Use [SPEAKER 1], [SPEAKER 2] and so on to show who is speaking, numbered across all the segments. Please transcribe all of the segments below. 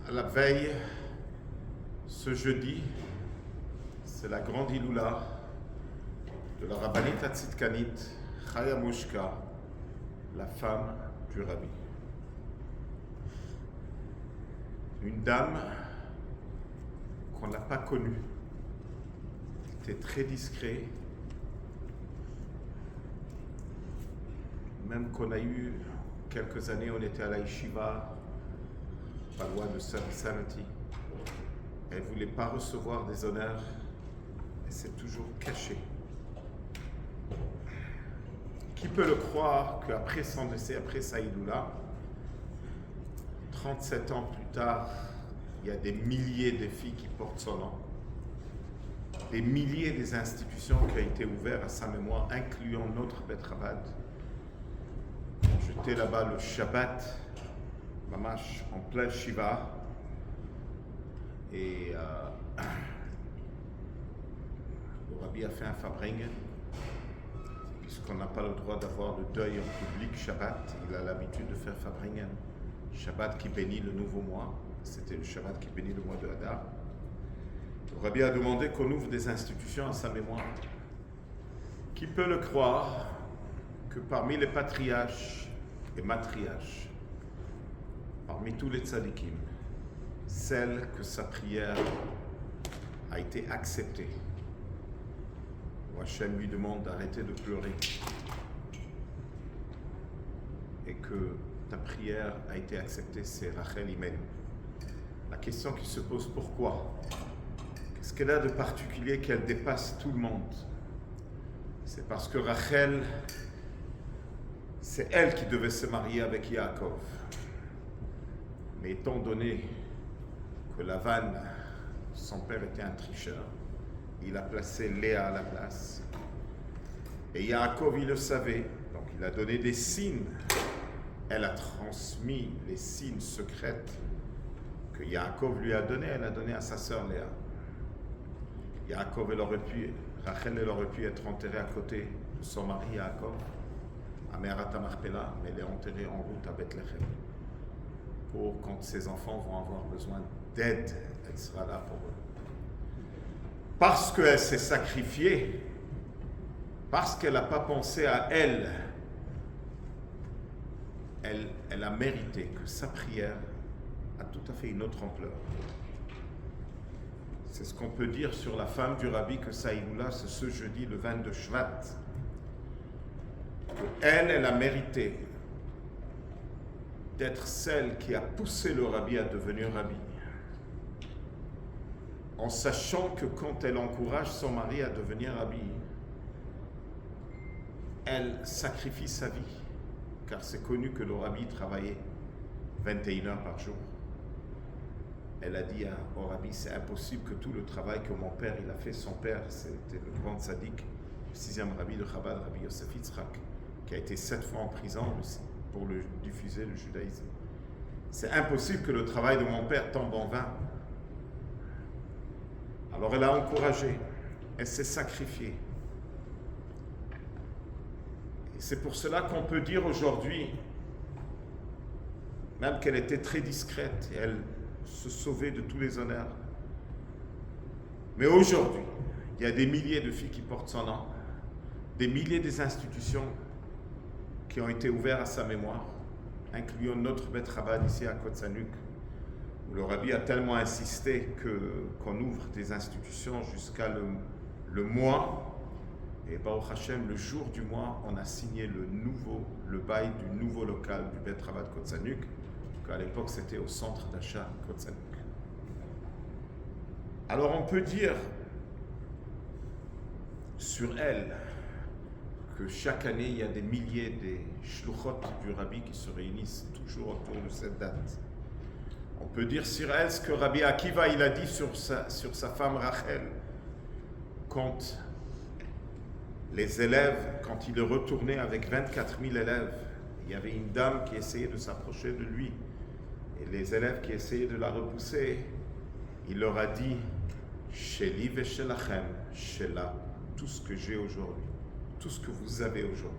[SPEAKER 1] À la veille, ce jeudi, c'est la grande Iloula de la rabbinite Hatzidkanit Chaya Mushka, la femme du rabbi. Une dame qu'on n'a pas connue, était très discret, même qu'on a eu quelques années, on était à la yeshiva, pas loin de Sanati. Elle ne voulait pas recevoir des honneurs, elle s'est toujours cachée. Qui peut le croire qu'après son décès, après sa Iloula, 37 ans plus tard, il y a des milliers de filles qui portent son nom, des milliers des institutions qui ont été ouvertes à sa mémoire, incluant notre Bet Chabad. J'étais là-bas le Shabbat, mamash, en plein Shiva, et le rabbi a fait un fabringen, puisqu'on n'a pas le droit d'avoir le deuil en public Shabbat, il a l'habitude de faire fabringen. Shabbat qui bénit le nouveau mois, c'était le Shabbat qui bénit le mois de Hadar. Le rabbi a demandé qu'on ouvre des institutions à sa mémoire. Qui peut le croire que parmi les patriarches et matriarches, parmi tous les tzadikim, celle que sa prière a été acceptée. Hachem lui demande d'arrêter de pleurer et que ta prière a été acceptée, c'est Rachel Imenu. La question qui se pose, pourquoi? Qu'est-ce qu'elle a de particulier qu'elle dépasse tout le monde? C'est parce que Rachel, c'est elle qui devait se marier avec Yaakov. Mais étant donné que Lavan, son père était un tricheur, il a placé Léa à la place. Et Yaakov, il le savait, donc il a donné des signes. Elle a transmis les signes secrets que Yaakov lui a donné, elle a donné à sa sœur Léa. Yaakov, Rachel, elle aurait pu être enterrée à côté de son mari Yaakov, à Me'arat HaMachpelah, mais elle est enterrée en route à Bethléem. Pour quand ses enfants vont avoir besoin d'aide, elle sera là pour eux. Parce qu'elle s'est sacrifiée, parce qu'elle n'a pas pensé à elle, elle a mérité que sa prière a tout à fait une autre ampleur. C'est ce qu'on peut dire sur la femme du rabbi que sa Iloula, c'est ce jeudi, le 22 Shvat. Elle a mérité d'être celle qui a poussé le rabbi à devenir rabbi. En sachant que quand elle encourage son mari à devenir rabbi, elle sacrifie sa vie. Car c'est connu que le rabbi travaillait 21 heures par jour. Elle a dit au rabbi, c'est impossible que tout le travail que mon père il a fait, son père c'était le grand tzaddik, le 6e rabbi de Chabad, Rabbi Yosef Yitzhak, qui a été 7 fois en prison aussi pour diffuser le judaïsme. C'est impossible que le travail de mon père tombe en vain. Alors elle a encouragé, elle s'est sacrifiée. Et c'est pour cela qu'on peut dire aujourd'hui, même qu'elle était très discrète, et elle se sauvait de tous les honneurs. Mais aujourd'hui, il y a des milliers de filles qui portent son nom, des milliers des institutions qui ont été ouvertes à sa mémoire, incluant notre Bet Chabad ici à Kotsanuk, où le rabbi a tellement insisté qu'on ouvre des institutions jusqu'à le mois. Et Baruch Hashem, le jour du mois, on a signé le bail du nouveau local du Bet Chabad Kotsanuk, qu'à l'époque c'était au centre d'achat Kotsanuk. Alors on peut dire sur elle que chaque année il y a des milliers de shluchot du rabbi qui se réunissent toujours autour de cette date. On peut dire sur elle ce que Rabbi Akiva il a dit sur sa femme Rachel, quand les élèves, quand il est retourné avec 24 000 élèves, il y avait une dame qui essayait de s'approcher de lui. Et les élèves qui essayaient de la repousser, il leur a dit « Sheli veshelachem, shela » tout ce que j'ai aujourd'hui, tout ce que vous avez aujourd'hui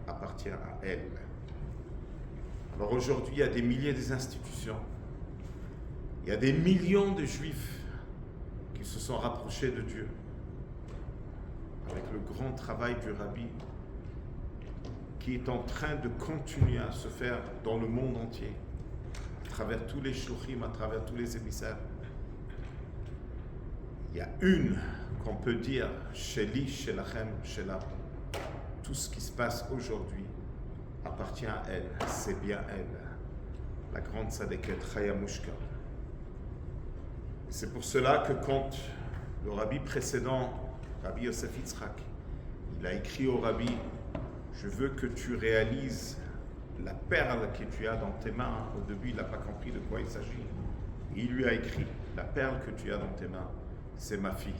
[SPEAKER 1] appartient à elle. Alors aujourd'hui, il y a des milliers d'institutions, il Il y a des millions de Juifs qui se sont rapprochés de Dieu avec le grand travail du Rabbi qui est en train de continuer à se faire dans le monde entier, à travers tous les shluchim, à travers tous les émissaires. Il y a une qu'on peut dire, Sheli, Shelachem, Shela. Tout ce qui se passe aujourd'hui appartient à elle, c'est bien elle, la grande Tzadeket, Chaya Mushka. C'est pour cela que quand le rabbi précédent, Rabbi Yosef Yitzhak, il a écrit au rabbi, je veux que tu réalises la perle que tu as dans tes mains. Au début, il n'a pas compris de quoi il s'agit. Il lui a écrit, la perle que tu as dans tes mains, c'est ma fille,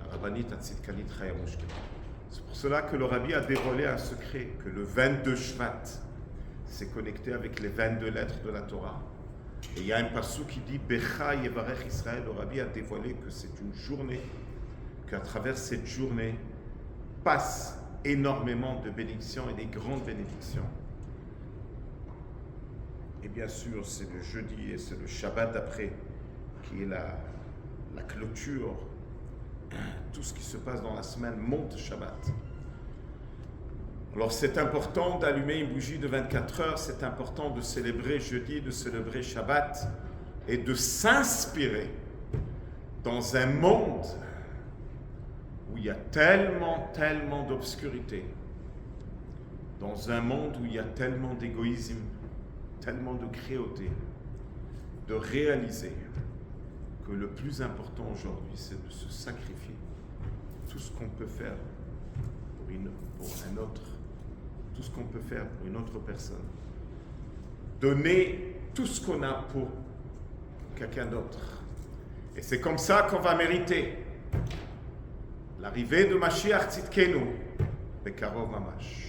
[SPEAKER 1] la Rabbanit Hatzidkanit Chaya Mushka. C'est pour cela que le rabbi a dévoilé un secret, que le 22 Shvat s'est connecté avec les 22 lettres de la Torah. Et il y a un passou qui dit Becha Yevarech Israël. Le rabbi a dévoilé que c'est une journée, qu'à travers cette journée passe énormément de bénédictions et des grandes bénédictions. Et bien sûr, c'est le jeudi et c'est le Shabbat d'après qui est la clôture. Tout ce qui se passe dans la semaine monte Shabbat. Alors c'est important d'allumer une bougie de 24 heures, c'est important de célébrer jeudi, de célébrer Shabbat et de s'inspirer dans un monde où il y a tellement d'obscurité, dans un monde où il y a tellement d'égoïsme, tellement de cruauté, de réaliser que le plus important aujourd'hui, c'est de se sacrifier. Tout ce qu'on peut faire pour un autre, tout ce qu'on peut faire pour une autre personne. Donner tout ce qu'on a pour quelqu'un d'autre. Et c'est comme ça qu'on va mériter l'arrivée de Mashiach Tzidkenu, Bekarov Mamash.